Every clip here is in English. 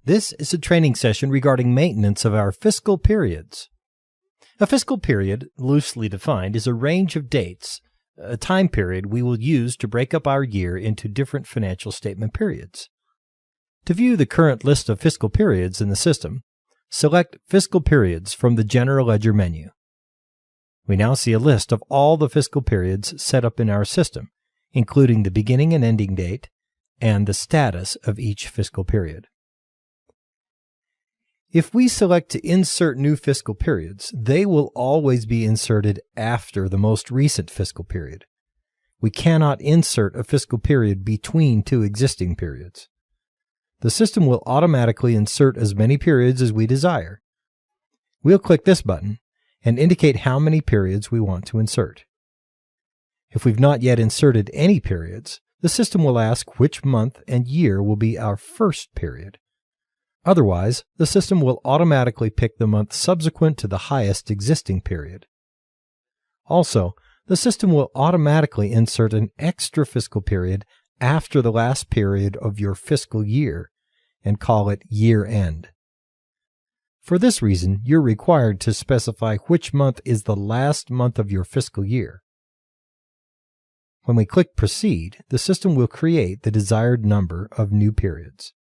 This is a training session regarding maintenance of our fiscal periods. A fiscal period, loosely defined, is a range of dates, a time period we will use to break up our year into different financial statement periods. To view the current list of fiscal periods in the system, select Fiscal Periods from the General Ledger menu. We now see a list of all the fiscal periods set up in our system, including the beginning and ending date and the status of each fiscal period. If we select to insert new fiscal periods, they will always be inserted after the most recent fiscal period. We cannot insert a fiscal period between two existing periods. The system will automatically insert as many periods as we desire. We'll click this button and indicate how many periods we want to insert. If we've not yet inserted any periods, the system will ask which month and year will be our first period. Otherwise, the system will automatically pick the month subsequent to the highest existing period. Also, the system will automatically insert an extra fiscal period after the last period of your fiscal year and call it year end. For this reason, you're required to specify which month is the last month of your fiscal year. When we click Proceed, the system will create the desired number of new periods.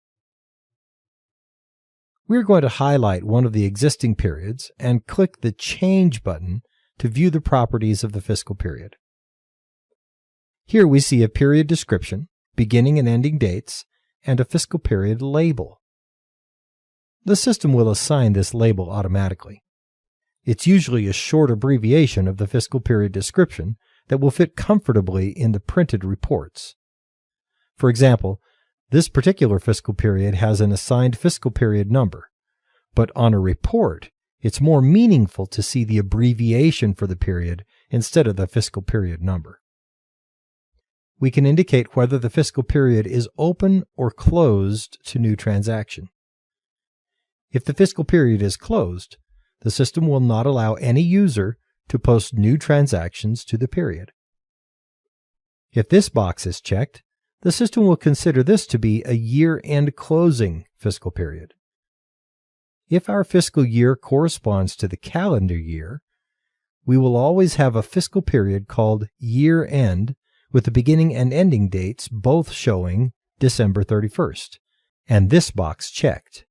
We're going to highlight one of the existing periods and click the Change button to view the properties of the fiscal period. Here we see a period description, beginning and ending dates, and a fiscal period label. The system will assign this label automatically. It's usually a short abbreviation of the fiscal period description that will fit comfortably in the printed reports. For example, this particular fiscal period has an assigned fiscal period number, but on a report, it's more meaningful to see the abbreviation for the period instead of the fiscal period number. We can indicate whether the fiscal period is open or closed to new transaction. If the fiscal period is closed, the system will not allow any user to post new transactions to the period. If this box is checked, the system will consider this to be a year-end closing fiscal period. If our fiscal year corresponds to the calendar year, we will always have a fiscal period called year-end with the beginning and ending dates both showing December 31st, and this box checked.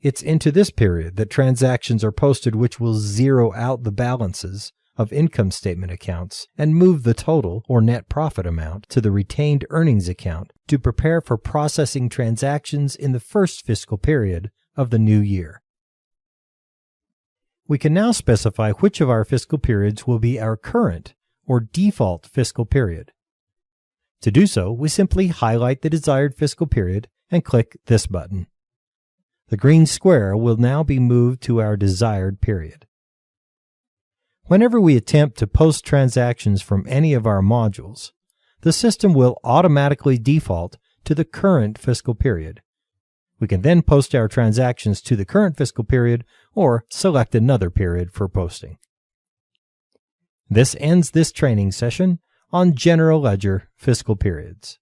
It's into this period that transactions are posted which will zero out the balances of income statement accounts and move the total or net profit amount to the retained earnings account to prepare for processing transactions in the first fiscal period of the new year. We can now specify which of our fiscal periods will be our current or default fiscal period. To do so, we simply highlight the desired fiscal period and click this button. The green square will now be moved to our desired period. Whenever we attempt to post transactions from any of our modules, the system will automatically default to the current fiscal period. We can then post our transactions to the current fiscal period or select another period for posting. This ends this training session on General Ledger Fiscal Periods.